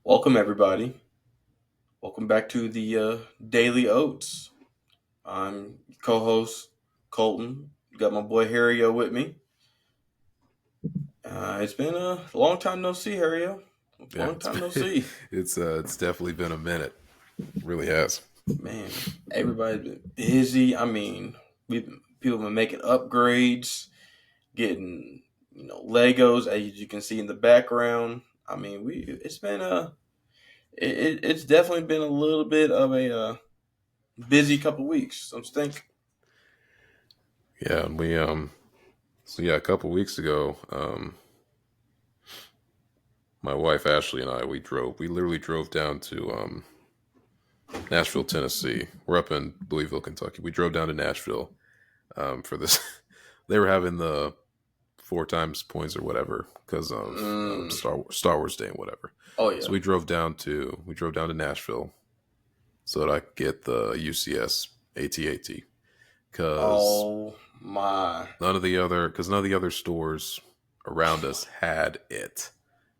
Welcome, everybody. Welcome back to the Daily Oats. I'm co-host Colton. Got my boy Harrio with me. It's been a long time no see, Harrio. Yeah, Long time no see. it's definitely been a minute. Really has. Man, everybody's been busy. People been making upgrades, getting Legos, as you can see in the background. We it's been it's definitely been a little bit of a busy couple weeks. Don't you think? Yeah, and we so yeah, a couple weeks ago, my wife Ashley and I we literally drove down to Nashville, Tennessee. We're up in Louisville, Kentucky. We drove down to Nashville for this. They were having the four times points or whatever because of Mm. Star Wars Day and whatever. Oh So yeah. we drove down to Nashville so that I could get the UCS AT-AT because Oh my. none of the other stores around us had it.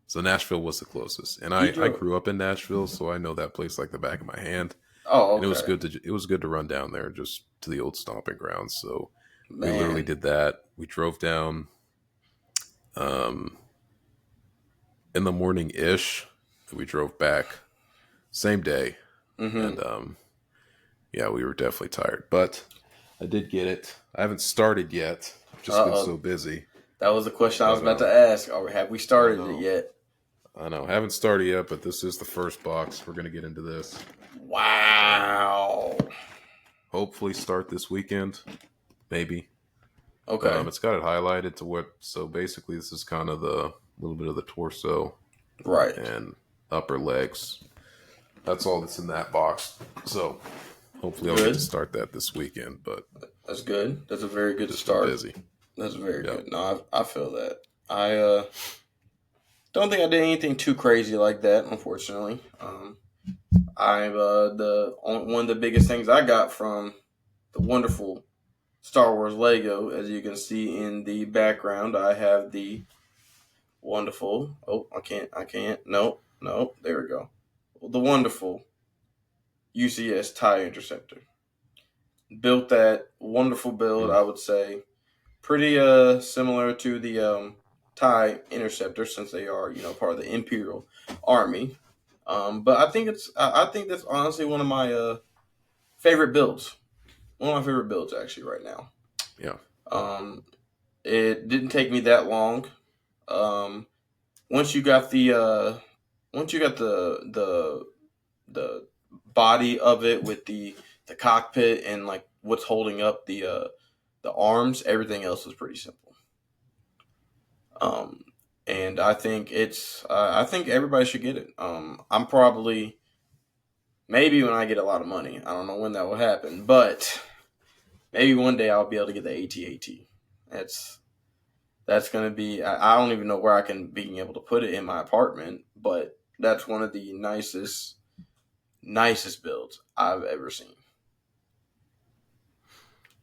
So Nashville was the closest, and You I drove. grew up in Nashville, so I know that place like the back of my hand. Oh And okay, it was good to run down there just to the old stomping grounds. So we literally man. did that. We drove down um, in the morning ish. We drove back same day, Mm-hmm. and yeah, we were definitely tired, but I did get it. I haven't started yet. I've just Uh been oh. so busy, That was the question I was but about to ask. Or have we I started it know. yet? I know. Haven't started yet, but this is the first box. We're gonna get into this. Um, Wow. hopefully start this weekend, maybe. Okay. It's got it highlighted to what. So basically, this is kind of the little bit of the torso Right. and upper legs. That's all that's in that box. So hopefully, I'll get to Good. start that this weekend. But That's good. That's a very good just been start. busy. That's very Yep. good. No, I feel that. I don't think I did anything too crazy like that. Unfortunately, I'm one of the biggest things I got from the wonderful Star Wars Lego. As you can see in the background, I have the wonderful. Oh, I can't. No, no. There we go. The wonderful UCS tie interceptor. Built that wonderful build. Mm. I would say pretty similar to the tie interceptor since they are part of the Imperial Army. But I think that's honestly one of my favorite builds. One of my favorite builds actually right now. Yeah. Um, it didn't take me that long. Um, once you got the body of it with the cockpit and like what's holding up the arms, everything else was pretty simple. Um, and I think everybody should get it. I'm probably maybe when I get a lot of money. I don't know when that will happen, but maybe one day I'll be able to get the AT-AT. That's that's gonna be. I don't even know where I can be able to put it in my apartment, but that's one of the nicest builds I've ever seen.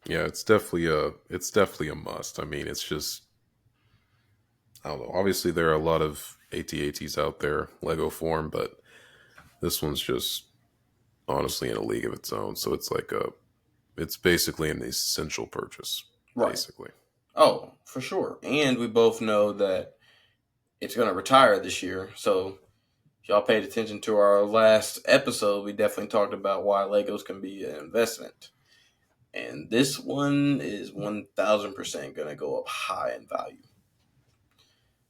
Yeah, it's definitely a must. I mean, it's just I don't know. Obviously, there are a lot of AT-ATs out there, Lego form, but this one's just honestly in a league of its own. So it's basically an essential purchase, Right. basically. Oh, for sure. And we both know that it's going to retire this year. So if y'all paid attention to our last episode, we definitely talked about why Legos can be an investment. And this one is 1000% going to go up high in value.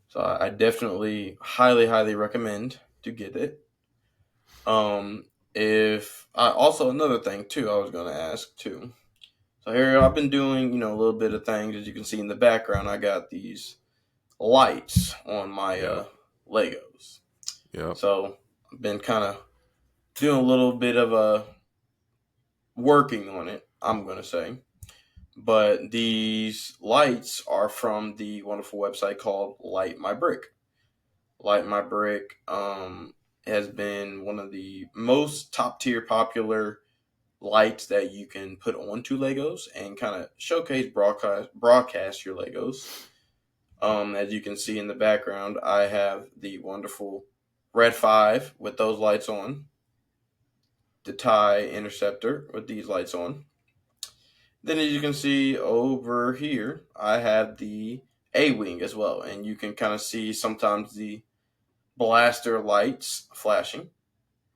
So I definitely highly recommend to get it. If I also another thing too, I was going to ask too. So here I've been doing, a little bit of things as you can see in the background. I got these lights on my Yeah, Legos. yeah, So I've been kind of doing a little bit of working on it, I'm going to say. But these lights are from the wonderful website called Light My Brick. Light My Brick has been one of the most top tier popular lights that you can put onto Legos and kind of showcase broadcast your Legos. As you can see in the background, I have the wonderful Red 5 with those lights on, the TIE Interceptor with these lights on. Then, as you can see over here, I have the A Wing as well, and you can kind of see sometimes the blaster lights flashing.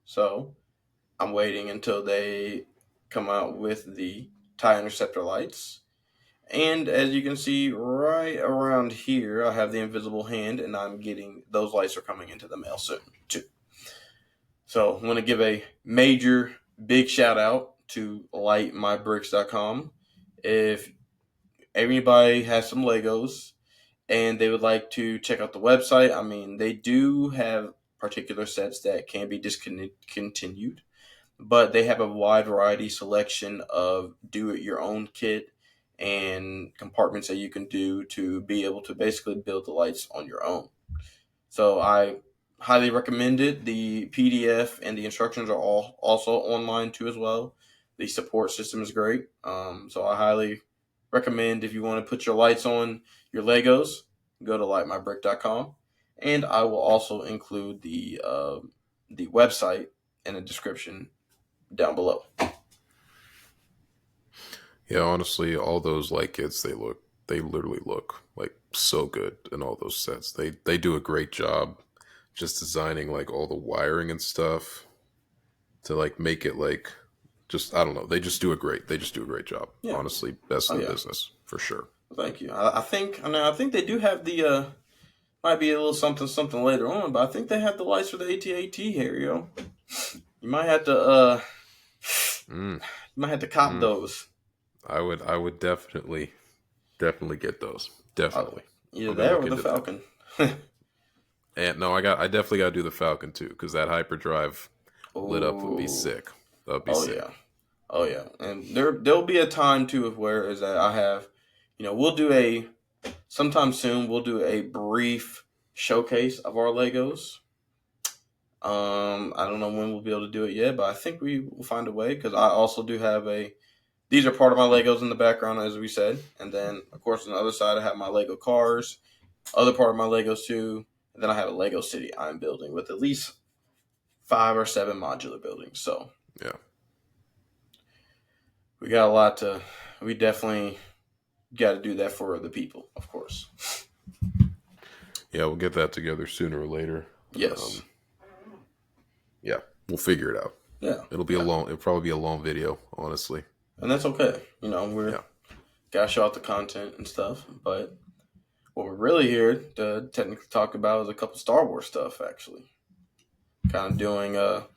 So, I'm waiting until they come out with the TIE Interceptor lights. And as you can see right around here, I have the invisible hand, and I'm getting those lights are coming into the mail soon too. So I want to give a major big shout out to lightmybricks.com. If anybody has some Legos and they would like to check out the website, I mean, they do have particular sets that can be discontinued, but they have a wide variety selection of do it your own kit and compartments that you can do to be able to basically build the lights on your own. So I highly recommend it. The PDF and the instructions are all also online too as well. The support system is great. So I highly recommend if you want to put your lights on your Legos, go to lightmybrick.com. And I will also include the website in the description down below. Yeah, honestly, all those light kits, they literally look like so good in all those sets. They do a great job just designing like all the wiring and stuff to like make it like just I don't know. They just do a great job. Yeah. Honestly, best Oh in the yeah. business for sure. Thank you. I think they do have the might be a little something something later on, but I think they have the lights for the AT-AT here, yo. You might have to Mm, you might have to cop mm. those. I would definitely get those. Oh, Definitely. either I'm gonna that look or the into that. Falcon. And no, I definitely got to do the Falcon too because that hyperdrive lit up would be Oh, sick. That would be oh sick. yeah, oh yeah. And there'll be a time too of where is that I have, we'll do a sometime soon. We'll do a brief showcase of our Legos. I don't know when we'll be able to do it yet, but I think we will find a way because I also do have a. These are part of my Legos in the background, as we said, and then of course on the other side I have my Lego cars, other part of my Legos too, and then I have a Lego city I'm building with at least 5 or 7 modular buildings. So Yeah. we got a lot to. We definitely got to do that for the people, of course. Yeah, we'll get that together sooner or later. Yes. Um, yeah, we'll figure it out. Yeah. Yeah. It'll probably be a long video, honestly. And that's okay. We're Yeah. gotta show out the content and stuff, but what we're really here to technically talk about is a couple Star Wars stuff, actually. Kind of doing a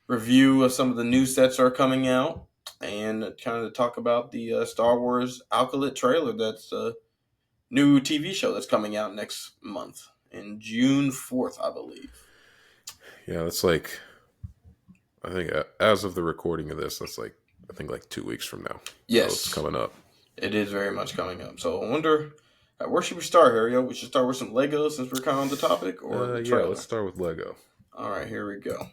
review of some of the new sets that are coming out, and kind of talk about the Star Wars Acolyte trailer. That's a new TV show that's coming out next month in June 4th, I believe. Yeah, that's like I think as of the recording of this, that's like I think like 2 weeks from now. So it's Yes, coming up. it is very much coming up. So I wonder, where should we start, Harry? We should start with some Legos since we're kind of on the topic, or the Yeah, let's trailer. start with Lego. All right, here we go.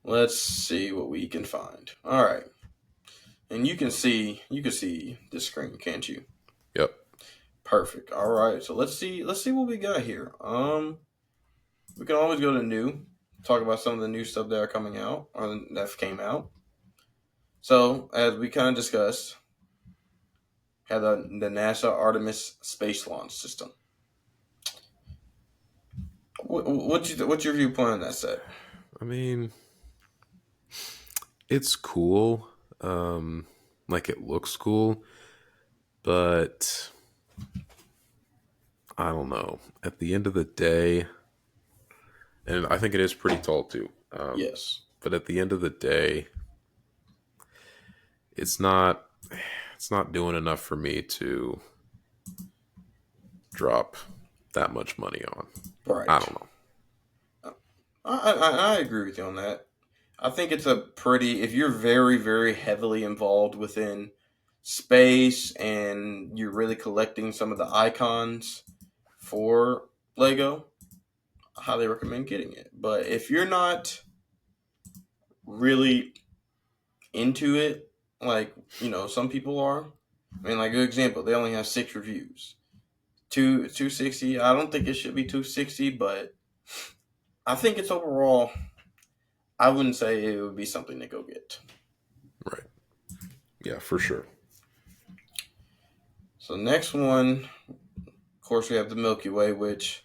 Let's see what we can find. All right, and you can see this screen, can't you? Yep. Perfect. All right, so let's see what we got here. We can always go to new, talk about some of the new stuff that are coming out or that came out. So as we kind of discussed, had the NASA Artemis space launch system. What's your viewpoint on that set? I mean, it's cool. Like it looks cool, but I don't know. At the end of the day, and I think it is pretty tall too. Yes. But at the end of the day, it's not it's not doing enough for me to drop that much money on. I Right. don't know. I agree with you on that. I think it's a pretty if you're very very heavily involved within space and you're really collecting some of the icons for Lego, I highly recommend getting it. But if you're not really into it, like some people are. I mean, like good example, they only have 6 reviews. 260. I don't think it should be 260, but I think it's overall. I wouldn't say it would be something to go get. Right. Yeah, for sure. So next one, of course, we have the Milky Way, which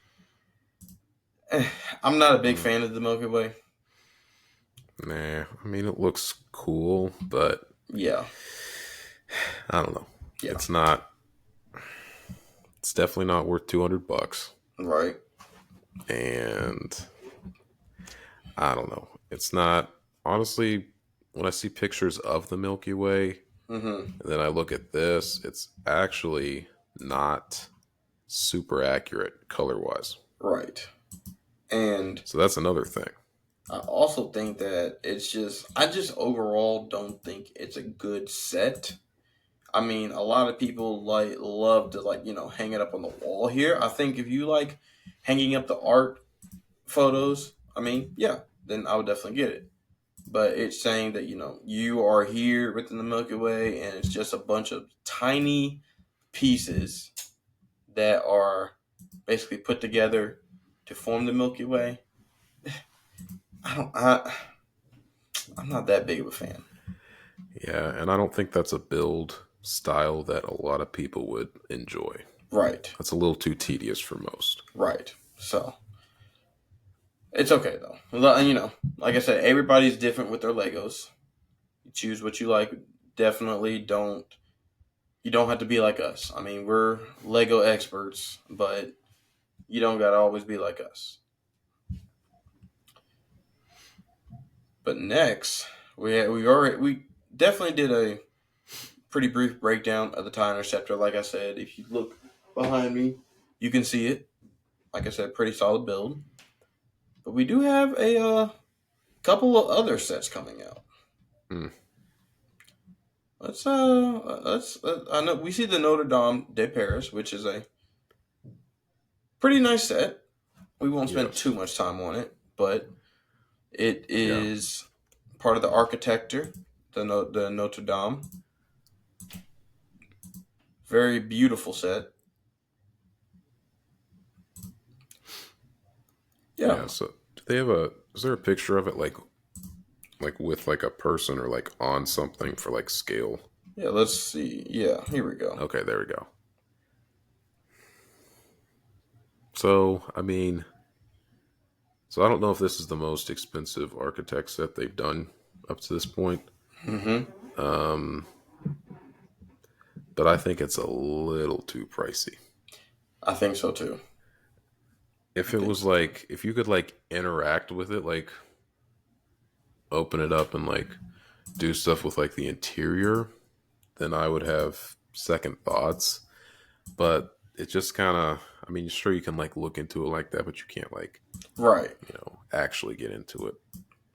I'm not a big Mm, fan of the Milky Way. nah, I mean it looks cool, but Yeah, I don't know. yeah, It's not. It's definitely not worth $200, right. and I don't know. It's not honestly. When I see pictures of the Milky Way, Mm-hmm. and then I look at this, it's actually not super accurate color wise. Right. And So that's another thing. I also think that I just overall don't think it's a good set. I mean, a lot of people love to hang it up on the wall here. I think if you like hanging up the art photos, I mean, yeah, then I would definitely get it. But it's saying that you are here within the Milky Way, and it's just a bunch of tiny pieces that are basically put together to form the Milky Way. I don't. I'm not that big of a fan. Yeah, and I don't think that's a build style that a lot of people would enjoy. Right. That's a little too tedious for most. Right. So it's okay though. Like I said, everybody's different with their Legos. You choose what you like. Definitely don't. You don't have to be like us. I mean, we're Lego experts, but you don't gotta always be like us. But next, we definitely did a pretty brief breakdown of the Tie Interceptor. Like I said, if you look behind me, you can see it. Like I said, pretty solid build. But we do have a couple of other sets coming out. Hmm. Let's. I know we see the Notre Dame de Paris, which is a pretty nice set. We won't spend Yes. too much time on it, but it Yeah. is part of the architecture, the Notre Dame. Very beautiful set. Yeah, Yeah. So do they have a? Is there a picture of it like with like a person or like on something for like scale? yeah. Let's see. Yeah, here we go. Okay, there we go. So I mean, so I don't know if this is the most expensive architect set they've done up to this point. Mm-hmm. Um, but I think it's a little too pricey. I think so too. I If it think was so too. like, if you could like interact with it, like open it up and like do stuff with like the interior, then I would have second thoughts. But it just kind of, I mean, sure, you can like look into it like that, but you can't like, Right. actually get into it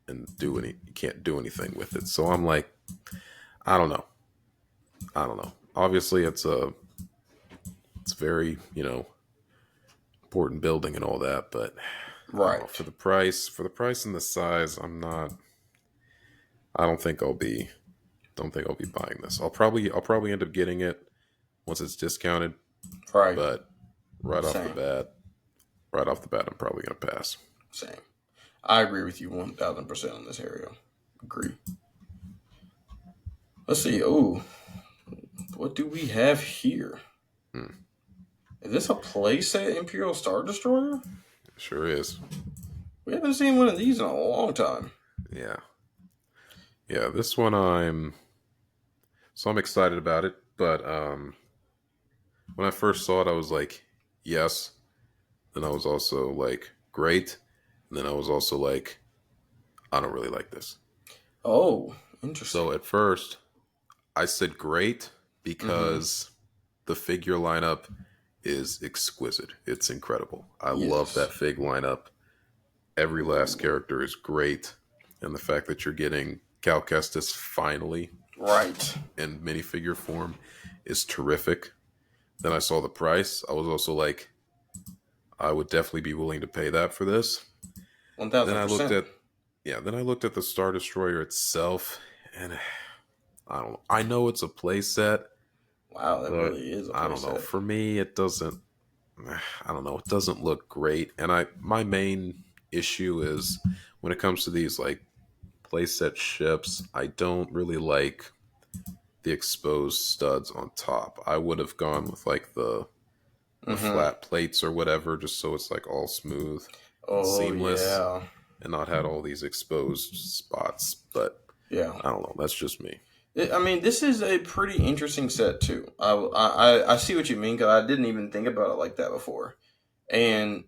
and do you can't do anything with it. So I'm like, I don't know. I don't know. Obviously, it's very, important building and all that, but I don't know, Right. for the price and the size, I don't think I'll be buying this. I'll probably end up getting it once it's discounted, Right. but right off the Same. bat, right off the bat, I'm probably gonna pass. Same. I agree with you 1,000% on this area. Agree. Let's see. Oh, what do we have here? Hmm. Is this a playset Imperial Star Destroyer? Sure is. We haven't seen one of these in a long time. Yeah. Yeah, this one I'm excited about it, but when I first saw it I was like, yes. Then I was also like, great. And then I was also like, I don't really like this. Oh, So interesting. at first I said great Mm-hmm. because the figure lineup is exquisite. It's incredible. I love Yes. that fig lineup. Every last character is great. And the fact that you're getting Cal Kestis finally Right. in minifigure form is terrific. Then I saw the price. I was also like, I would definitely be willing to pay that for this. One Then thousand I looked percent. at then I looked at the Star Destroyer itself and I don't know. I know it's a playset, Wow, that but really is a I don't know. playset. For me it doesn't I don't know, it doesn't look great. And I my main issue is when it comes to these like playset ships, I don't really like the exposed studs on top. I would have gone with like the Mm-hmm. flat plates or whatever, just so it's like all smooth and Oh seamless yeah, and not had all these exposed spots. But yeah. I don't know. That's just me. I mean, this is a pretty interesting set too. I see what you mean because I didn't even think about it like that before, and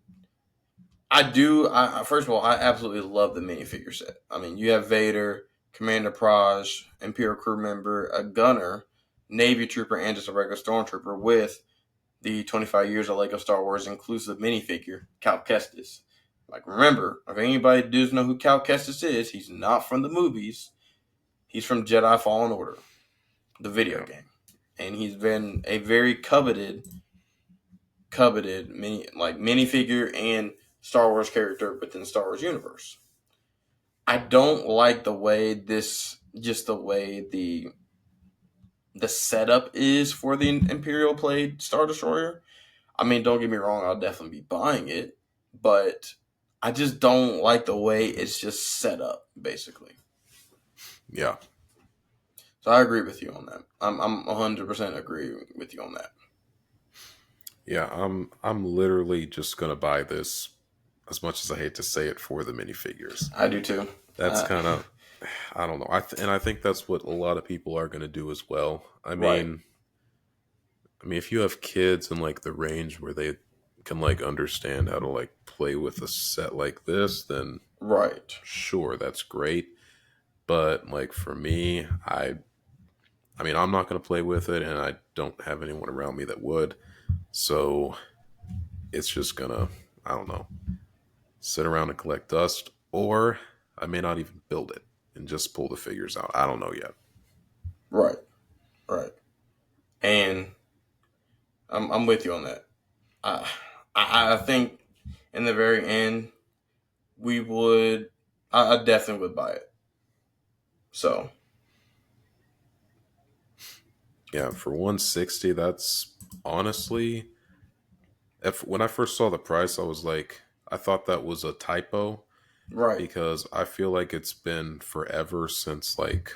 I do. First of all, I absolutely love the minifigure set. I mean, you have Vader, Commander Praj, Imperial crew member, a gunner, Navy trooper, and just a regular stormtrooper with the 25 years of Lego Star Wars inclusive minifigure, Cal Kestis. Like, remember, if anybody does know who Cal Kestis is, he's not from the movies. He's from Jedi Fallen Order, the video Yeah. game, and he's been a very coveted minifigure and Star Wars character within the Star Wars universe. I don't like the way the way the setup is for the Imperial Blade Star Destroyer. I mean, don't get me wrong, I'll definitely be buying it, but I just don't like the way it's just set up, basically. Yeah. So I agree with you on that. I'm 100% agree with you on that. Yeah. I'm literally just gonna buy this, as much as I hate to say it, for the minifigures. I do too. That's kind of, I don't know. And I think that's what a lot of people are gonna do as well. Right, I mean, if you have kids in like the range where they can like understand how to like play with a set like this, then right, sure, that's great. But like for me, I mean, I'm not going to play with it, and I don't have anyone around me that would. So it's just gonna, I don't know, sit around and collect dust, or I may not even build it and just pull the figures out. I don't know yet. right, right. And I'm with you on that. I I think in the very end we would I definitely would buy it. So Yeah, for 160, that's honestly, when I first saw the price, I was like, I thought that was a typo right, because I feel like it's been forever since like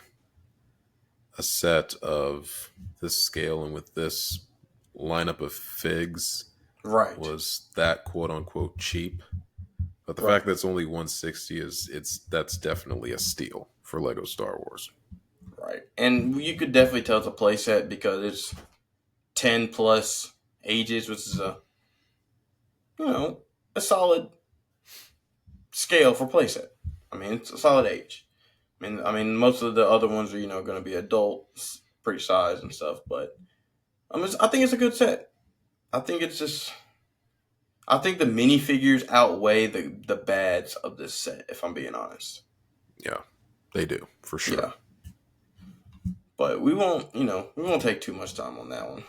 a set of this scale and with this lineup of figs right, was that quote unquote cheap. But the right, fact that it's only 160 is that's definitely a steal for Lego Star Wars. right. And you could definitely tell it's a playset because it's 10 plus ages, which is you know a solid scale for playset. I mean, it's a solid age. I mean, most of the other ones are going to be adult, pretty size and stuff. But I think it's a good set. I think it's just I think the minifigures outweigh the bads of this set. If I'm being honest, Yeah, they do for sure. yeah. But we won't take too much time on that one.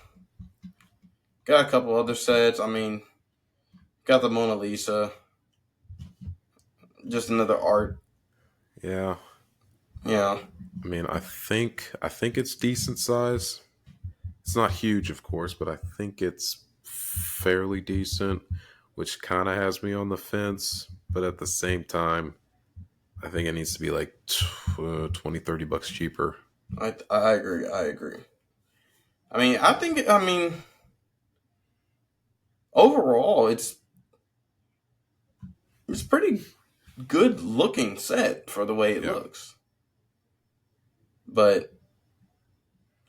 Got a couple other sets. I mean, got the Mona Lisa, just another art. Yeah, Yeah, I mean, I think it's decent size. It's not huge, of course, but I think it's fairly decent, which kind of has me on the fence. But at the same time, I think it needs to be like 20, $30 cheaper. I agree. I agree. I mean, overall, it's pretty good looking set for the way it Yeah. looks. But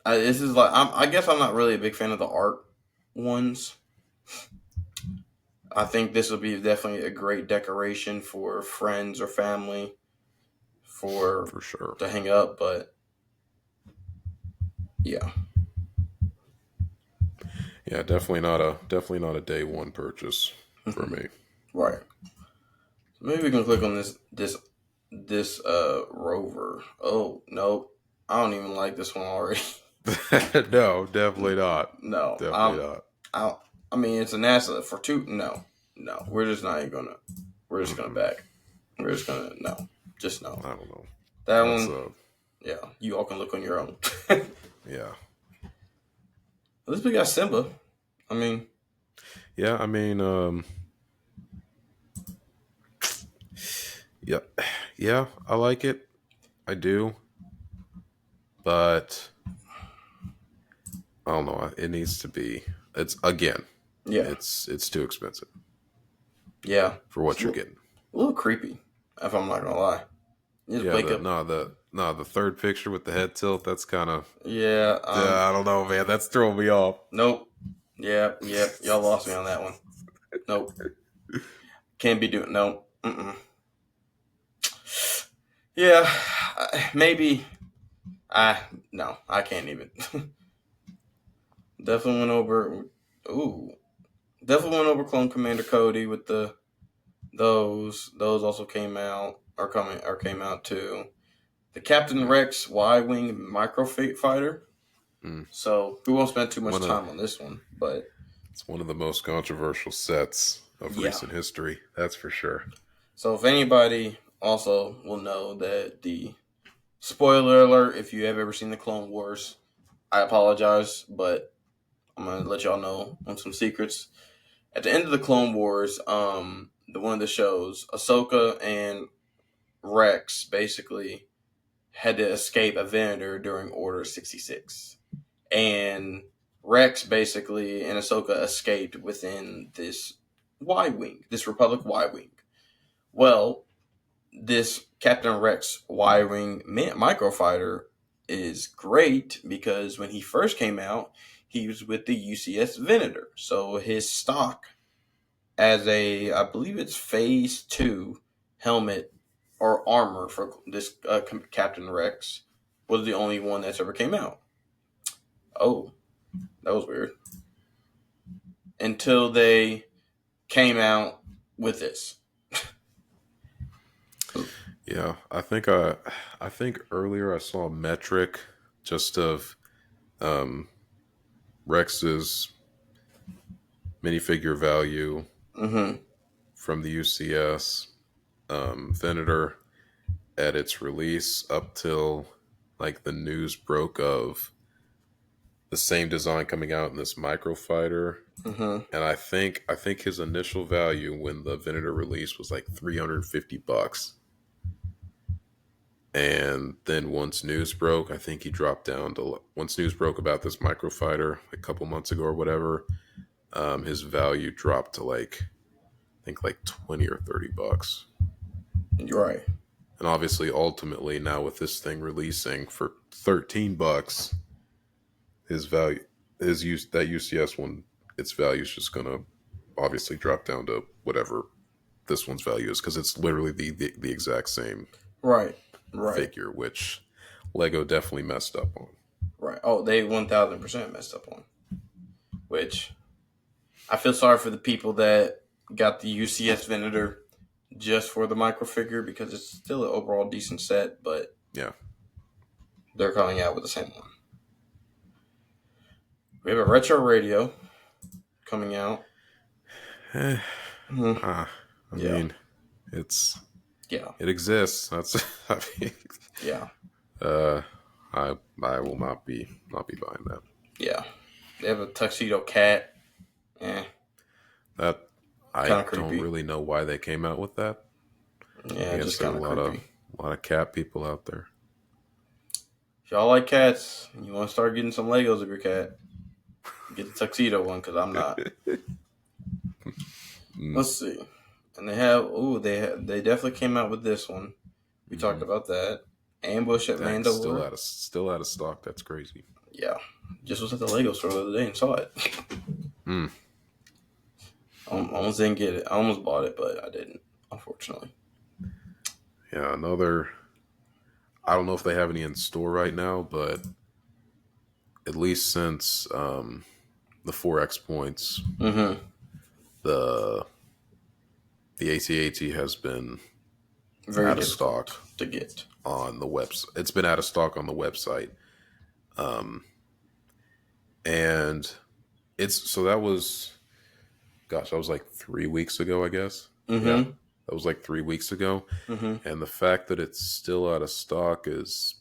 this is I guess I'm not really a big fan of the art ones. I think this will be definitely a great decoration for friends or family for For sure. to hang up. But yeah, Yeah, definitely not a day one purchase for me. right. Maybe we can click on this rover. Oh no, I don't even like this one already. No, definitely not. No, Definitely not. I I mean it's a NASA for two. No, no, we're just not even gonna. We're just gonna Mm-mm. back. We're just gonna no, just no. I don't know. That That's one, yeah. You all can look on your own. yeah. At least we got Simba. I mean, Yeah, I mean, Yeah, yeah, I like it. I do, but I don't know. It needs to be. It's again. Yeah, It's too expensive yeah. for It's what you're getting. a little creepy, if I'm not gonna lie. You just Yeah, wake up. the third picture with the head tilt. That's kind of. Yeah. I don't know, man. That's throwing me off. Nope. Yep. Yep. Y'all lost me on that one. Nope. Can't be doing. No. Mm-mm. Yeah. Maybe. I no. I can't even. Definitely went over. Ooh. Definitely went over Clone Commander Cody with the those. Those also came out or coming or came out too. The Captain Yeah. Rex Y Wing Microfighter. Mm. So we won't spend too much One of time on this one, but It's one of the most controversial sets of yeah. recent history. That's for sure. So if anybody also will know that the spoiler alert, if you have ever seen the Clone Wars, I apologize, but I'm gonna let y'all know on some secrets. At the end of the Clone Wars, the one of the shows, Ahsoka and Rex basically had to escape a Venator during Order 66. And Rex basically and Ahsoka escaped within this Y Wing, this Republic Y Wing. Well, this Captain Rex Y Wing microfighter is great because when he first came out, he was with the UCS Venator. So his stock as a, I believe it's Phase 2 helmet or armor for this Captain Rex was the only one that's ever came out. Oh, that was weird. Until they came out with this. Yeah, I think earlier I saw a metric just of um, Rex's minifigure value Mm-hmm. from the UCS Venator at its release up till like the news broke of the same design coming out in this microfighter. Mm-hmm. And I think his initial value when the Venator release was like $350. And then once news broke, I think he dropped down to once news broke about this microfighter a couple months ago or whatever. His value dropped to like I think like 20 or $30. You're right. And obviously, ultimately, now with this thing releasing for $13, his value, his use that UCS one, its value is just gonna obviously drop down to whatever this one's value is because it's literally the exact same Right. Right. figure, which Lego definitely messed up on. Right. Oh, they 1000% messed up on. Which I feel sorry for the people that got the UCS Venator just for the microfigure because it's still an overall decent set, but Yeah. they're coming out with the same one. We have a retro radio coming out. Eh, Mm-hmm. I Yeah. mean, it's Yeah. it exists. That's I mean, Yeah. uh, I will not be buying that. Yeah. They have a tuxedo cat. Eh. That I Kind of don't creepy. really know why they came out with that. I Yeah, guess just there's kind of creepy. a lot of cat people out there. If y'all like cats and you want to start getting some Legos of your cat, get the tuxedo one because I'm not. Mm, Let's see. And they have, they definitely came out with this one. We talked hmm. about that. Ambush at Dang, Mandalore. still out of stock. That's crazy. Yeah. Just was at the Lego store the other day and saw it. Mm, I almost didn't get it. I almost bought it, but I didn't, unfortunately. yeah, another. I don't know if they have any in store right now, but at least since the 4X points, Mm-hmm. the the AT-AT has been Very out of difficult stock to get. on the website. It's been out of stock on the website, um, and it's so that was gosh, that was like 3 weeks ago, I guess. Yeah, Mm-hmm. that was like 3 weeks ago. Mm-hmm. And the fact that it's still out of stock is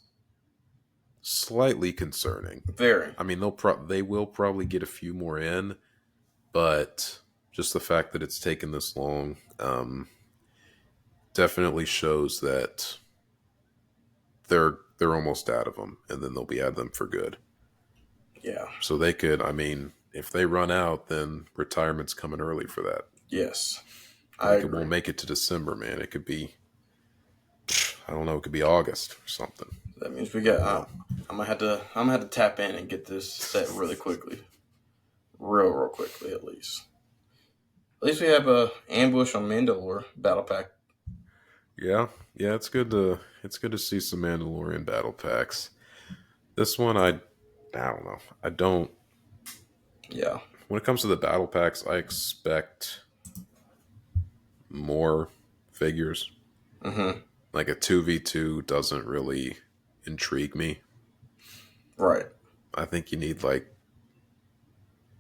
slightly concerning. Very. I mean, they will probably get a few more in, but just the fact that it's taken this long, definitely shows that they're almost out of them, and then they'll be out of them for good. Yeah. So they could, I mean, if they run out, then retirement's coming early for that. Yes. I Like it agree. won't make it to December, man. It could be, I don't know, it could be August or something. That means we I got. don't know. I'm gonna have to tap in and get this set really quickly, real quickly at least. At least we have a ambush on Mandalore battle pack. Yeah, yeah, it's good to see some Mandalorian battle packs. This one, I don't know. I don't. Yeah. When it comes to the battle packs, I expect more figures. Mm-hmm. Like a 2v2 doesn't really intrigue me. Right. I think you need like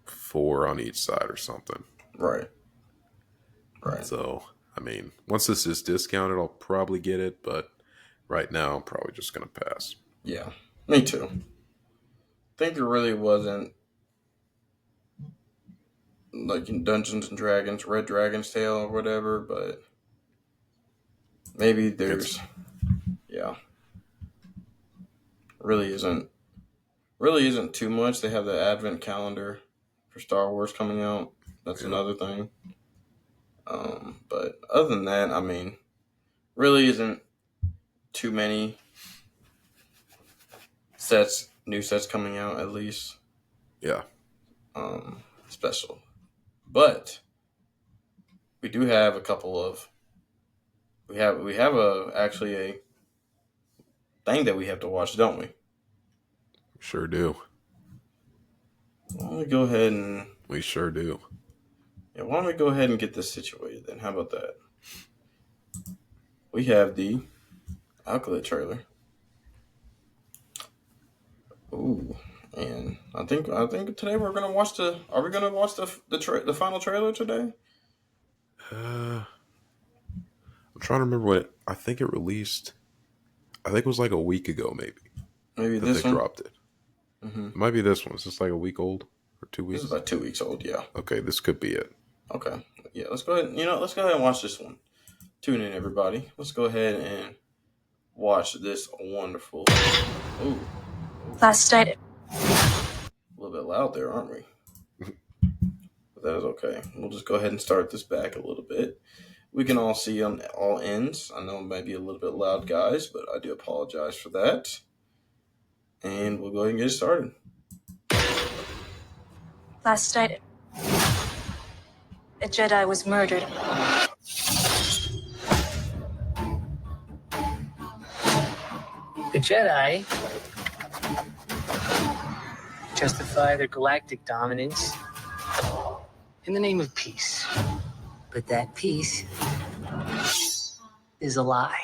four on each side or something. Right. Right. So, I mean, once this is discounted, I'll probably get it, but right now I'm probably just going to pass. Yeah. Me too. Think there really wasn't like in Dungeons and Dragons, Red Dragon's Tale or whatever, but maybe It's, there's yeah, really isn't really isn't too much. They have the advent calendar for Star Wars coming out. That's yeah, another thing. But other than that, I mean, really isn't too many new sets coming out at least. yeah, Special, but we do have a couple of we have a actually a thing that we have to watch, don't we? sure do. Why don't we go ahead and We sure do. yeah, why don't we go ahead and get this situated then? How about that? We have the Acolyte trailer. Ooh, and I think today we're gonna watch the. Are we gonna watch the final trailer today? I'm trying to remember what I think it released. I think it was like a week ago, maybe, Maybe that they this one. dropped it. Mm-hmm. It might be this one. Is this like a week old or two This is weeks? about 2 weeks old. Yeah. Okay, this could be it. Okay. Yeah. Let's go ahead. Let's go ahead and watch this one. Tune in, everybody. Let's go ahead and watch this wonderful. Ooh, Last night, a little bit loud there, aren't we? But that is okay. We'll just go ahead and start this back a little bit. We can all see on all ends. I know it might be a little bit loud, guys, but I do apologize for that. And we'll go ahead and get it started. last night, a Jedi was murdered. The Jedi justify their galactic dominance in the name of peace. But that peace is a lie.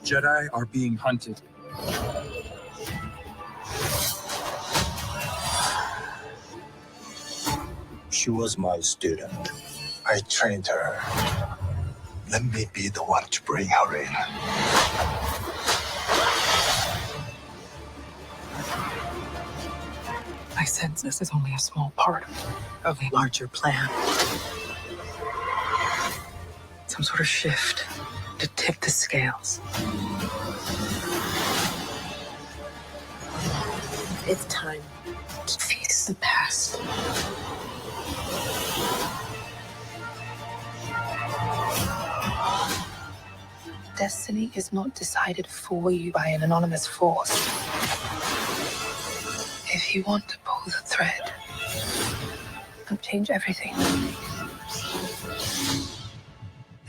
Jedi are being hunted. She was my student. I trained her. Let me be the one to bring her in. I sense this is only a small part of a larger plan. Some sort of shift to tip the scales. It's time to face the past. Destiny is not decided for you by an anonymous force. If you want to pull the thread and change everything,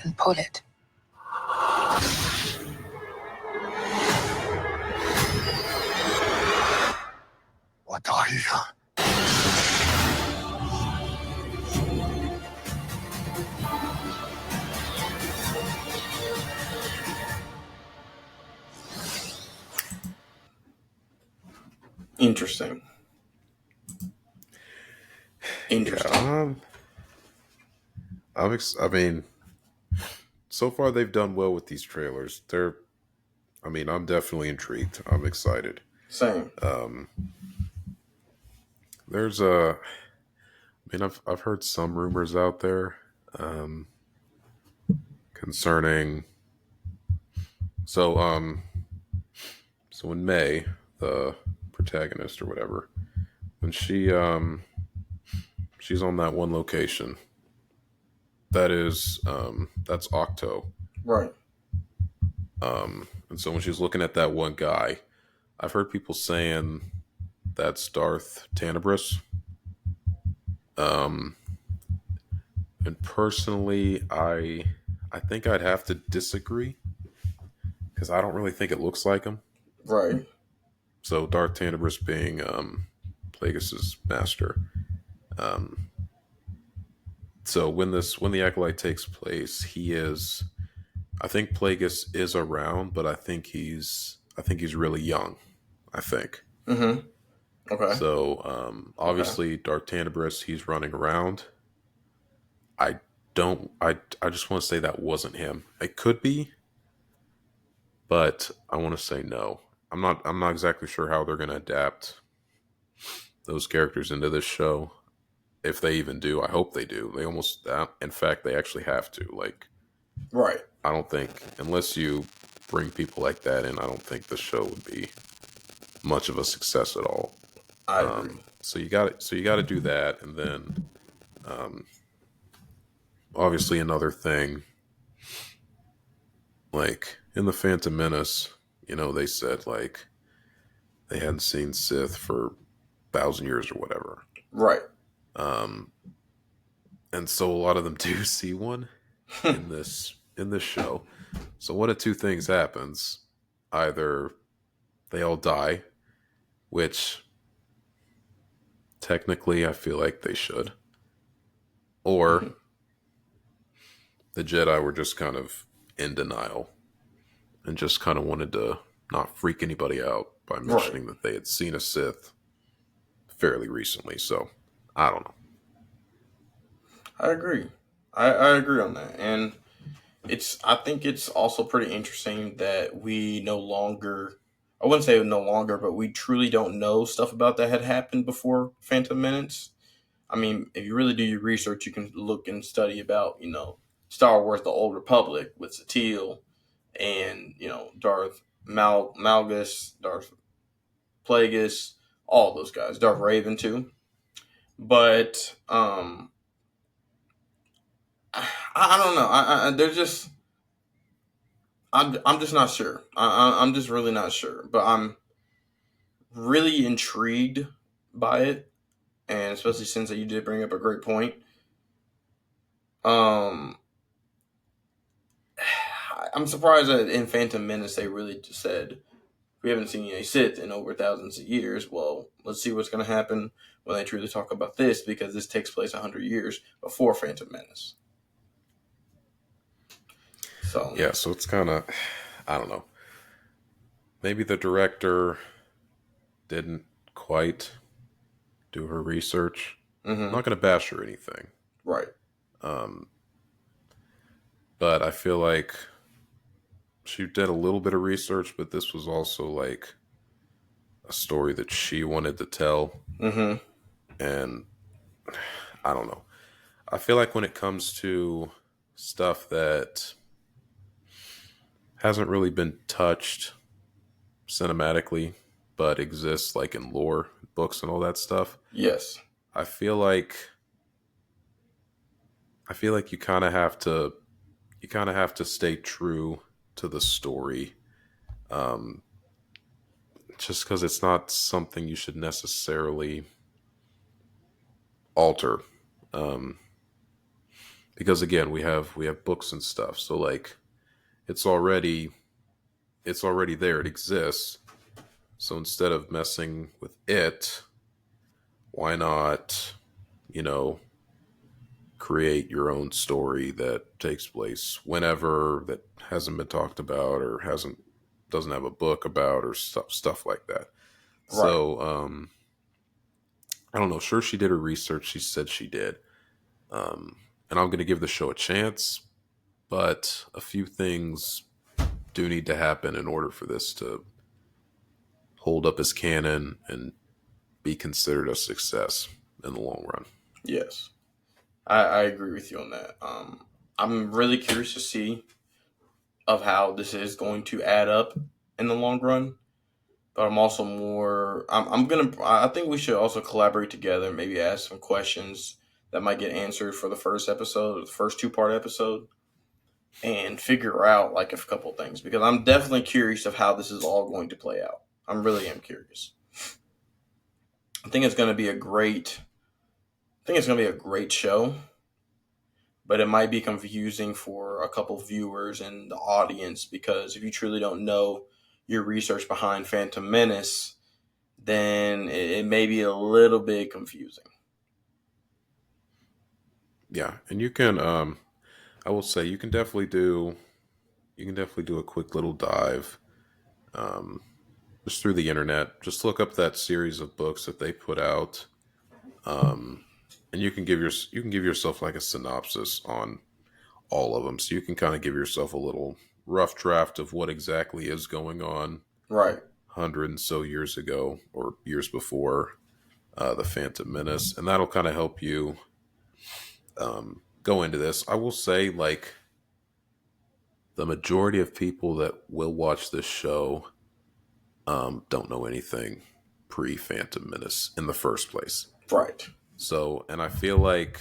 then pull it. What are you? Interesting. Interesting. Yeah, I mean, so far they've done well with these trailers. I mean, I'm definitely intrigued. I'm excited. Same. There's a mean, I've heard some rumors out there um, concerning. So so when May, the protagonist or whatever, when she's on that one location, that's Octo. Right. And so when she's looking at that one guy, I've heard people saying that's Darth Tanibris. Um, and personally, I think I'd have to disagree because I don't really think it looks like him. Right. So Darth Tanibris being Plagueis's master. Um, so when the acolyte takes place, he is. I think Plagueis is around, but I think he's really young. I think. Mm-hmm. Okay. So Okay. obviously Darth Tanibris, he's running around. I don't. I just want to say that wasn't him. It could be, but I want to say no. I'm not exactly sure how they're going to adapt those characters into this show. If they even do, I hope they do. They almost, in fact, they actually have to. Like, Right. I don't think unless you bring people like that in, I don't think the show would be much of a success at all. I agree. So you got it. So you got to do that, and then obviously another thing, like in the Phantom Menace, they said like they hadn't seen Sith for 1,000 years or whatever. Right. And so a lot of them do see one in this show. So one of two things happens. Either they all die, which technically I feel like they should, or the Jedi were just kind of in denial and just kind of wanted to not freak anybody out by mentioning that they had seen a Sith fairly recently. So I don't know. I agree. I agree on that. And I think it's also pretty interesting that we no longer, I wouldn't say no longer, but we truly don't know stuff about that had happened before Phantom Menace. I mean, if you really do your research, you can look and study about, Star Wars The Old Republic with Satele and, Darth Malgus, Darth Plagueis, all those guys, Darth Raven too. But I don't know. They're just. I'm just not sure. I'm just really not sure. But I'm really intrigued by it, and especially since you did bring up a great point. Um, I'm surprised that in Phantom Menace they really just said we haven't seen a Sith in over thousands of years. Well, let's see what's going to happen when they truly talk about this, because this takes place 100 years before Phantom Menace. So Yeah, so it's kind of, I don't know. Maybe the director didn't quite do her research. I'm not going to bash her or anything, right, but I feel like she did a little bit of research, but this was also like a story that she wanted to tell. And I don't know. I feel like when it comes to stuff that hasn't really been touched cinematically, but exists like in lore, books, and all that stuff. yes, I feel like you kind of have to stay true to the story, just because it's not something you should necessarily alter. Because again, we have books and stuff, so like it's already there. It exists. So instead of messing with it, why not, create your own story that takes place whenever, that hasn't been talked about or doesn't have a book about, or stuff like that. right, So I don't know. Sure, she did her research. She said she did, and I'm going to give the show a chance. But a few things do need to happen in order for this to hold up as canon and be considered a success in the long run. Yes, I agree with you on that. I'm really curious to see of how this is going to add up in the long run. But I'm also more. I'm gonna. I think we should also collaborate together. Maybe ask some questions that might get answered for the first episode, the first two-part episode, and figure out like a couple things because I'm definitely curious of how this is all going to play out. I'm really am curious. I think it's going to be a great. I think it's going to be a great show, but it might be confusing for a couple viewers and the audience because if you truly don't know your research behind Phantom Menace, then it may be a little bit confusing. Yeah, and you can I will say you can definitely do a quick little dive um just through the internet. Just look up that series of books that they put out. Um and you can give yourself like a synopsis on all of them so you can kind of give yourself a little rough draft of what exactly is going on Right. 100 and so years ago or years before the Phantom Menace, and that'll kind of help you go into this. I will say, like, the majority of people that will watch this show don't know anything pre Phantom Menace in the first place. Right. So, and I feel like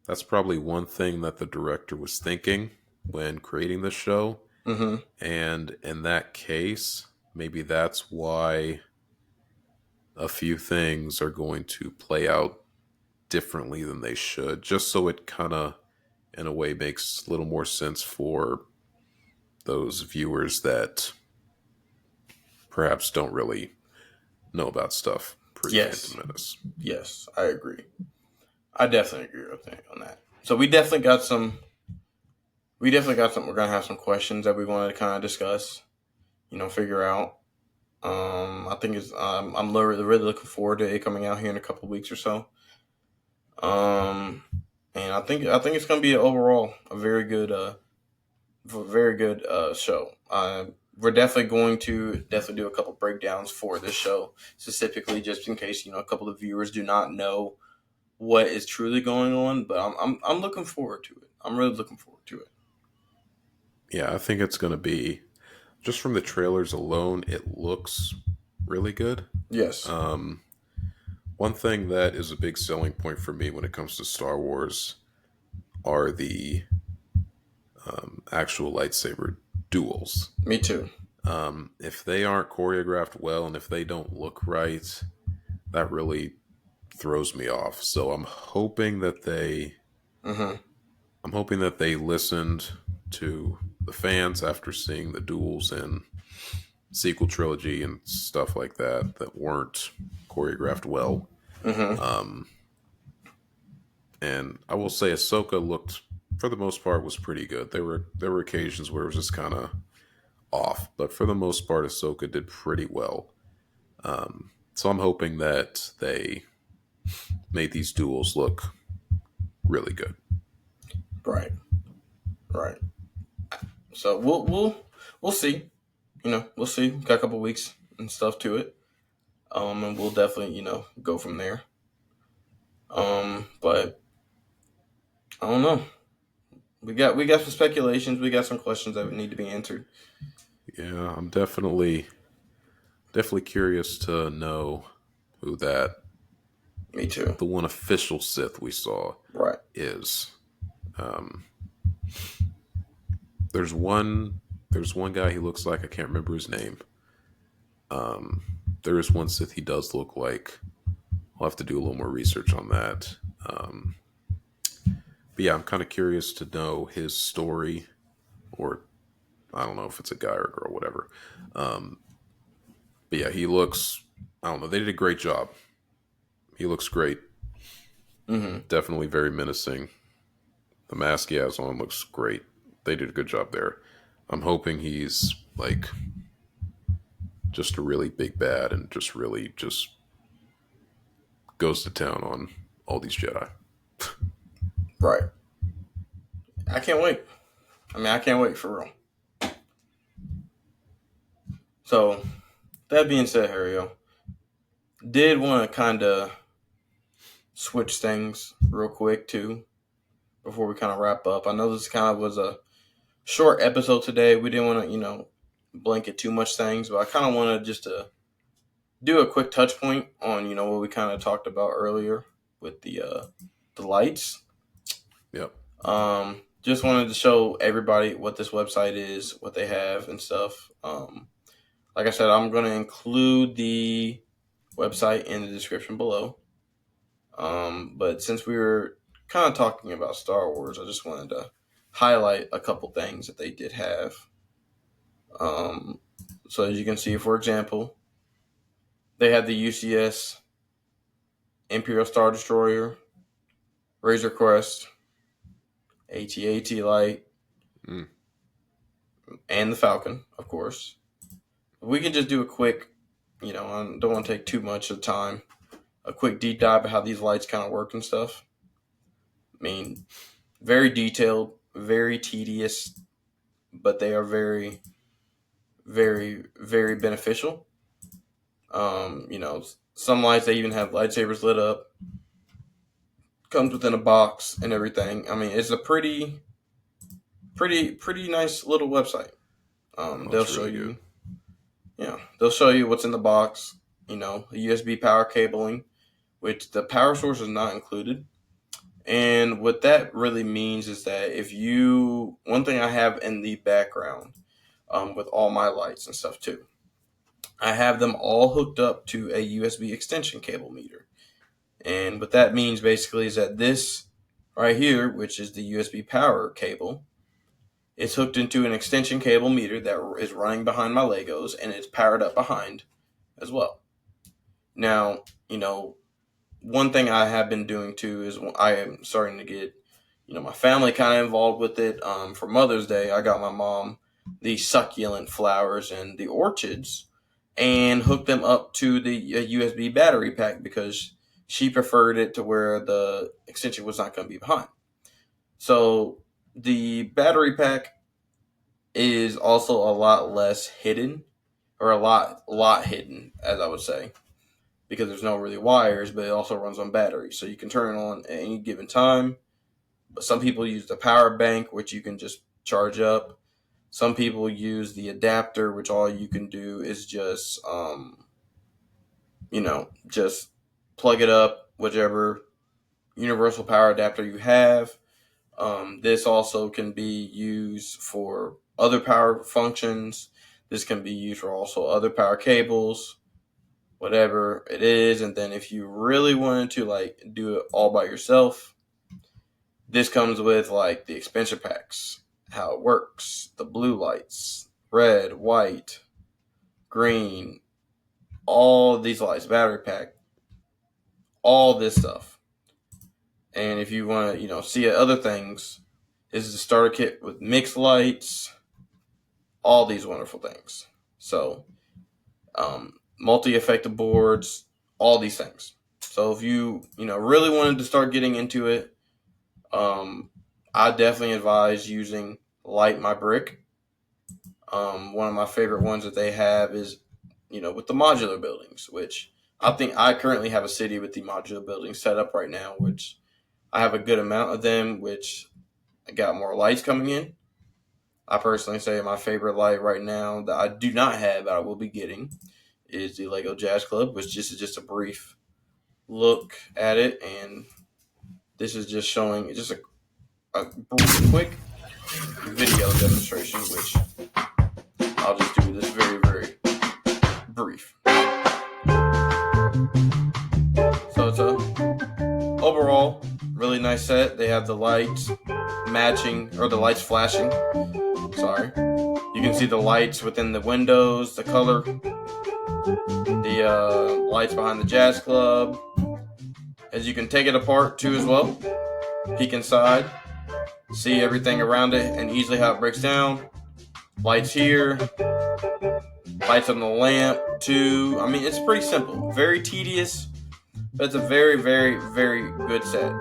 that's probably one thing that the director was thinking when creating the show. Mm-hmm. And in that case, maybe that's why a few things are going to play out differently than they should, just so it kind of, in a way, makes a little more sense for those viewers that perhaps don't really know about stuff pre Yes. Phantom Menace. Yes, I agree. I definitely agree with you on that. So we definitely got some. We definitely got some. We're gonna have some questions that we wanted to kind of discuss. Figure out. I think it's. I'm really looking forward to it coming out here in a couple of weeks or so. Um, and I think it's gonna be overall a very good show. We're definitely going to definitely do a couple breakdowns for this show specifically, just in case a couple of viewers do not know what is truly going on. But I'm looking forward to it. I'm really looking forward to it. Yeah, I think it's going to be, just from the trailers alone, it looks really good. Yes. Um, One thing that is a big selling point for me when it comes to Star Wars are the actual lightsaber duels. Me too. If they aren't choreographed well and if they don't look right, that really throws me off. So Mm-hmm. I'm hoping that they listened to the fans after seeing the duels in sequel trilogy and stuff like that weren't choreographed well. Mm-hmm. Um, and I will say Ahsoka looked, for the most part, was pretty good. There were occasions where it was just kind of off, but for the most part, Ahsoka did pretty well. So I'm hoping that they made these duels look really good. Right. Right. So we'll see. We'll see. Got a couple weeks and stuff to it. And we'll definitely go from there. But I don't know. We got some speculations. We got some questions that need to be answered. Yeah, I'm definitely curious to know who that Me too. the one official Sith we saw Right. is. Um, there's one guy he looks like, I can't remember his name. Um, there is one Sith he does look like. I'll have to do a little more research on that. But yeah, I'm kind of curious to know his story, or I don't know if it's a guy or a girl, whatever. But yeah, he looks. I don't know. They did a great job. He looks great. Mm-hmm. Definitely very menacing. The mask he has on looks great. They did a good job there. I'm hoping he's like just a really big bad and just really just goes to town on all these Jedi. Right. I can't wait. I can't wait for real. So that being said, Hario, did want to kind of switch things real quick too before we kind of wrap up. I know this kind of was a short episode today. We didn't want to, blanket too much things, but I kind of wanted just to do a quick touch point on, what we kind of talked about earlier with the lights. Yep. Just wanted to show everybody what this website is, what they have and stuff. Like I said, I'm going to include the website in the description below. But since we were kind of talking about Star Wars, I just wanted to highlight a couple things that they did have. So as you can see, for example, they had the UCS Imperial Star Destroyer, Razor Crest, AT-AT Light, and the Falcon, of course. We can just do a quick, I don't want to take too much of time, a quick deep dive of how these lights kind of work and stuff. I mean, very detailed, very tedious, but they are very, very, very beneficial. Some lights, they even have lightsabers lit up, comes within a box and everything. I mean, it's a pretty nice little website. They'll show really you, they'll show you what's in the box. USB power cabling, which the power source is not included. And what that really means is that one thing I have in the background, with all my lights and stuff too, I have them all hooked up to a USB extension cable meter. And what that means basically is that this right here, which is the USB power cable, is hooked into an extension cable meter that is running behind my Legos, and it's powered up behind as well. Now, one thing I have been doing too is I am starting to get, my family kind of involved with it. For Mother's Day, I got my mom the succulent flowers and the orchids and hooked them up to the USB battery pack because she preferred it to where the extension was not going to be behind. So the battery pack is also a lot less hidden, or a lot hidden, as I would say, because there's no really wires, but it also runs on batteries. So you can turn it on at any given time. But some people use the power bank, which you can just charge up. Some people use the adapter, which all you can do is just, just plug it up, whichever universal power adapter you have. This also can be used for other power functions. This can be used for also other power cables, whatever it is. And then if you really wanted to do it all by yourself, this comes with the expansion packs, how it works, the blue lights, red, white, green, all these lights, battery pack, all this stuff. And if you want to, see other things, this is a starter kit with mixed lights, all these wonderful things. So, multi-effective boards, all these things. So if you, really wanted to start getting into it, I definitely advise using Light My Brick. One of my favorite ones that they have is, with the modular buildings, which I think I currently have a city with the modular buildings set up right now, which I have a good amount of them, which I got more lights coming in. I personally say my favorite light right now that I do not have, but I will be getting, is the Lego Jazz Club, which is just a brief look at it. And this is just showing just a quick video demonstration, which I'll just do this very, very brief. So it's a overall really nice set. They have the lights matching, or the lights flashing. Sorry. You can see the lights within the windows, the color, the lights behind the Jazz Club. As you can take it apart too as well. Peek inside. See everything around it and easily how it breaks down. Lights here. Lights on the lamp too. I mean, it's pretty simple. Very tedious, but it's a very, very, very good set.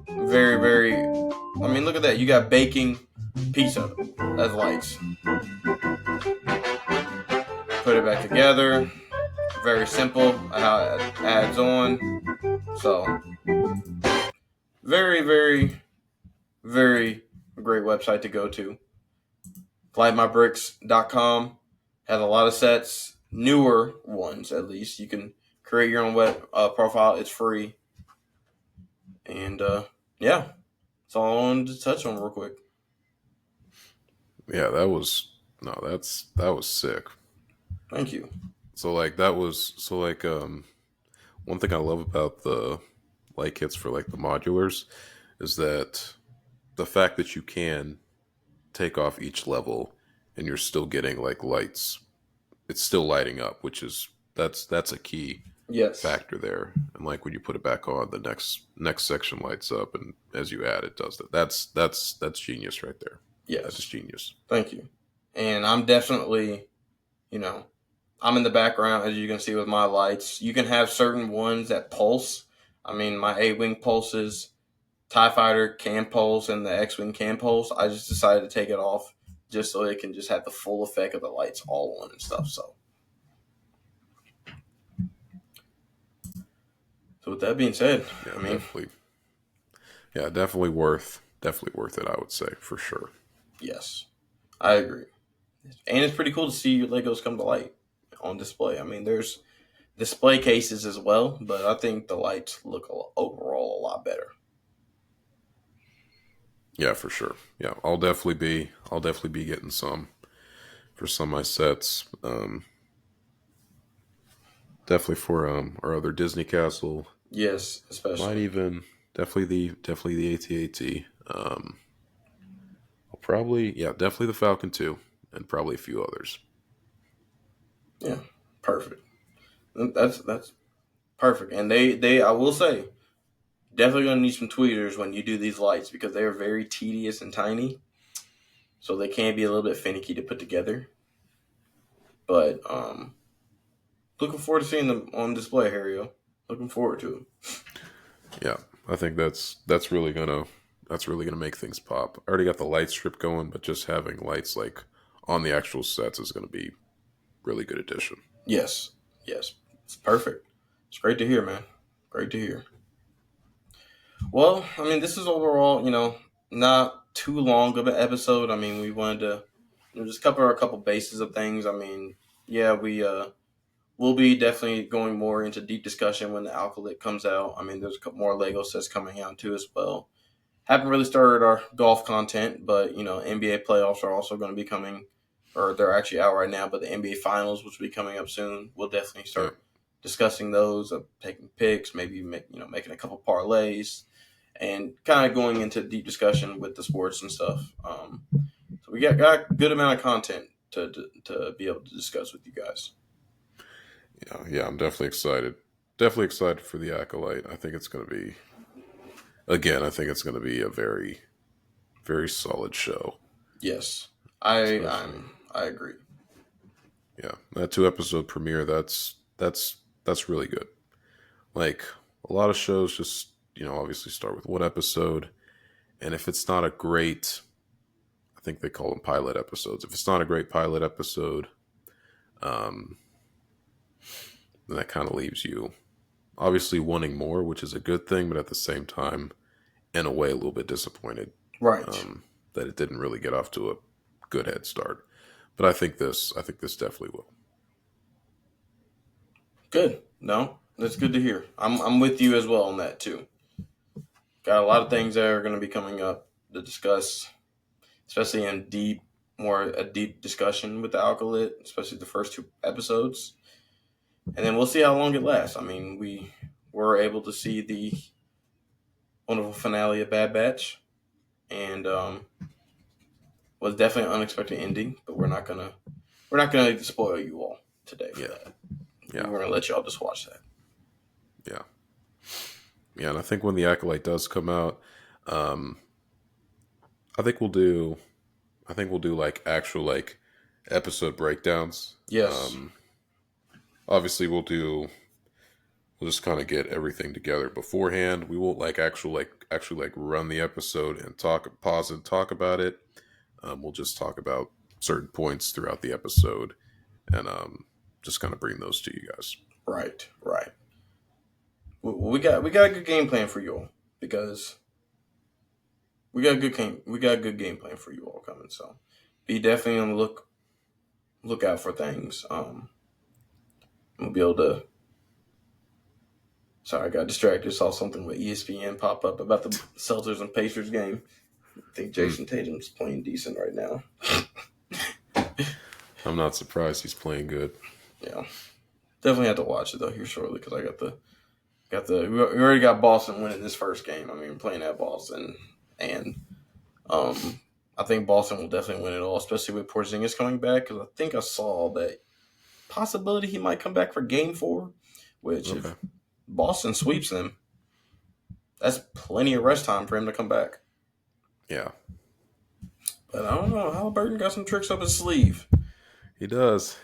Very, very... I mean, look at that. You got baking pizza as lights. Put it back together. Very simple how it adds on. So, very, very, very great website to go to. FlightMyBricks.com has a lot of sets, newer ones at least. You can create your own web profile. It's free. And yeah, that's all I wanted to touch on real quick. Yeah, that was that was sick. Thank you. So like that was so like one thing I love about the light kits for like the modulars is that the fact that you can take off each level and you're still getting like lights. It's still lighting up, which is that's a key Yes. factor there. And like when you put it back on, the next section lights up, and as you add, it does that. That's genius right there. That is Yes. genius. Thank you. And I'm definitely, you know, I'm in the background, as you can see with my lights. You can have certain ones that pulse. I mean, my A-Wing pulses, TIE Fighter can pulse, and the X-Wing can pulse. I just decided to take it off just so it can just have the full effect of the lights all on and stuff. So with that being said, Yeah, I mean, definitely worth it. I would say for sure. yes, I agree. And it's pretty cool to see your Legos come to light on display. I mean, there's display cases as well, but I think the lights look overall a lot better. Yeah, for sure. Yeah, I'll definitely be getting some for some of my sets. Definitely for our other Disney Castle. Yes, Might especially. even definitely the AT-AT. I'll probably definitely the Falcon 2 and probably a few others. Yeah, perfect. That's perfect. And they I will say, definitely gonna need some tweeters when you do these lights because they are very tedious and tiny, so they can be a little bit finicky to put together. But looking forward to seeing them on display, Harry. Looking forward to it. Yeah, I think that's really gonna make things pop. I already got the light strip going, but just having lights like on the actual sets is gonna be really good addition. Yes, yes, it's perfect. It's great to hear, man. Great to hear. Well, I mean, this is overall, not too long of an episode. I mean, we wanted to just cover a couple bases of things. I mean, yeah, we'll be definitely going more into deep discussion when the Alkalit comes out. I mean, there's a couple more Lego sets coming out too as well. Haven't really started our golf content, but NBA playoffs are also going to be coming, or they're actually out right now. But the NBA finals, which will be coming up soon, we'll definitely Yeah, start discussing those, taking picks, maybe making a couple parlays, and kind of going into deep discussion with the sports and stuff. So we got a good amount of content to be able to discuss with you guys. yeah. I'm definitely excited. Definitely excited for the Acolyte. I think it's gonna be again. I think it's gonna be a very very solid show. Yes, Especially I agree. that 2 episode premiere. That's really good. Like a lot of shows, just obviously start with 1 episode, and if it's not a great, I think they call them pilot episodes. If it's not a great pilot episode, um, then that kind of leaves you obviously wanting more, which is a good thing, but at the same time, in a way, a little bit disappointed Right. um, that it didn't really get off to a good head start. But I think this definitely will. Good. No, that's good to hear. I'm with you as well on that too. Got a lot of things that are going to be coming up to discuss, especially in a deep discussion with the Alkalit, especially the first 2 episodes, and then we'll see how long it lasts. I mean, we were able to see the wonderful finale of Bad Batch, and was definitely an unexpected ending. But we're not gonna spoil you all today for Yeah, that. yeah, We're gonna let y'all just watch that. yeah, yeah. And I think when the Acolyte does come out, um, I think we'll do. I think we'll do like actual like episode breakdowns. Yes. Obviously, we'll just kind of get everything together beforehand. We won't like actually like run the episode and pause and talk about it. We'll just talk about certain points throughout the episode and just kind of bring those to you guys. Right. Right. We got a good game plan for you all because we got a good game. We got a good game plan for you all coming. So be definitely on the look out for things. We'll be able to. Sorry, I got distracted. Saw something with ESPN pop up about the Celtics and Pacers game. I think Jason Tatum's playing decent right now. I'm not surprised he's playing good. Yeah, definitely have to watch it though here shortly because I got the we already got Boston winning this first game. I mean, playing at Boston, and I think Boston will definitely win it all, especially with Porzingis coming back. Because I think I saw that possibility he might come back for Game 4, which if Boston sweeps them, that's plenty of rest time for him to come back. Yeah. But I don't know. Halliburton got some tricks up his sleeve. He does.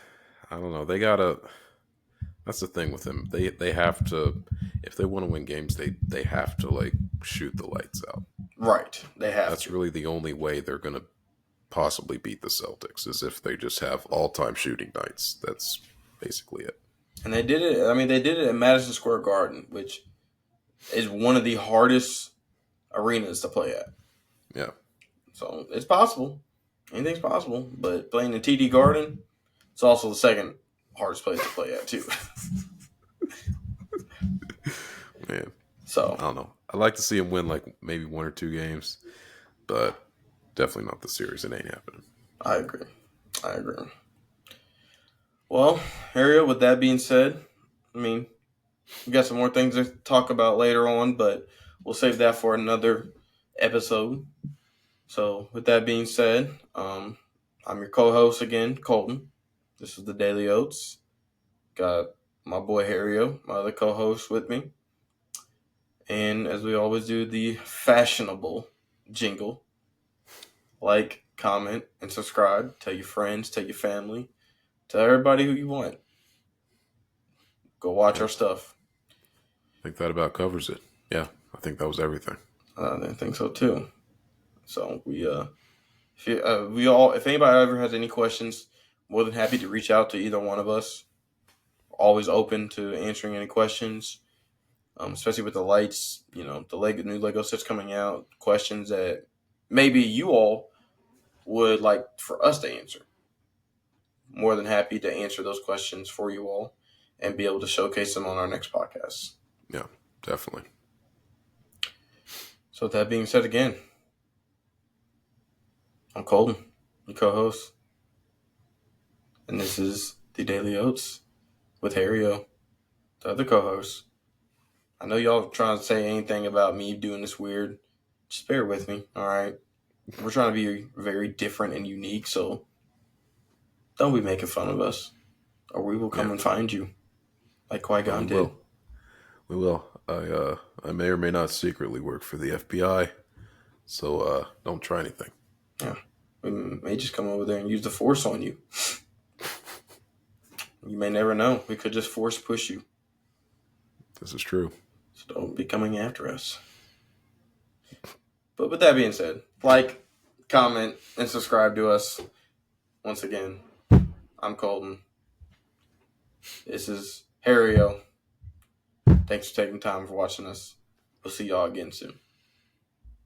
I don't know. They gotta. That's the thing with him. They have to. If they want to win games, they have to like shoot the lights out. Right. They have. That's really the only way they're gonna possibly beat the Celtics is if they just have all-time shooting nights. That's basically it. And they did it. I mean, they did it at Madison Square Garden, which is one of the hardest arenas to play at. Yeah. So it's possible. Anything's possible. But playing in TD Garden, it's also the second hardest place to play at too. Man. So I don't know. I'd like to see him win like maybe 1 or 2 games, but definitely not the series. It ain't happening. I agree. Well, Harriet, with that being said, I mean, we got some more things to talk about later on, but we'll save that for another episode. So, with that being said, I'm your co-host again, Colton. This is the Daily Oats. Got my boy Harrio, my other co-host, with me. And as we always do, the fashionable jingle. Like, comment, and subscribe. Tell your friends, tell your family. Tell everybody who you want. Go watch our stuff. I think that about covers it. Yeah, I think that was everything. I think so too. So if anybody ever has any questions, more than happy to reach out to either one of us. Always open to answering any questions, especially with the lights. You know, the new Lego sets coming out. Questions that maybe you all would like for us to answer. More than happy to answer those questions for you all and be able to showcase them on our next podcast. Yeah, definitely. So with that being said again, I'm Colton, your co-host. And this is the Daily Oats with Harrio, the other co-host. I know y'all trying to say anything about me doing this weird. Just bear with me, all right? We're trying to be very different and unique, so don't be making fun of us, or we will come and find you, like Qui-Gon did. We will. I may or may not secretly work for the FBI, so don't try anything. Yeah, we may just come over there and use the Force on you. You may never know. We could just force push you. This is true. So don't be coming after us. But with that being said, like, comment, and subscribe to us. Once again, I'm Colton. This is Harrio. Thanks for taking time for watching us. We'll see y'all again soon.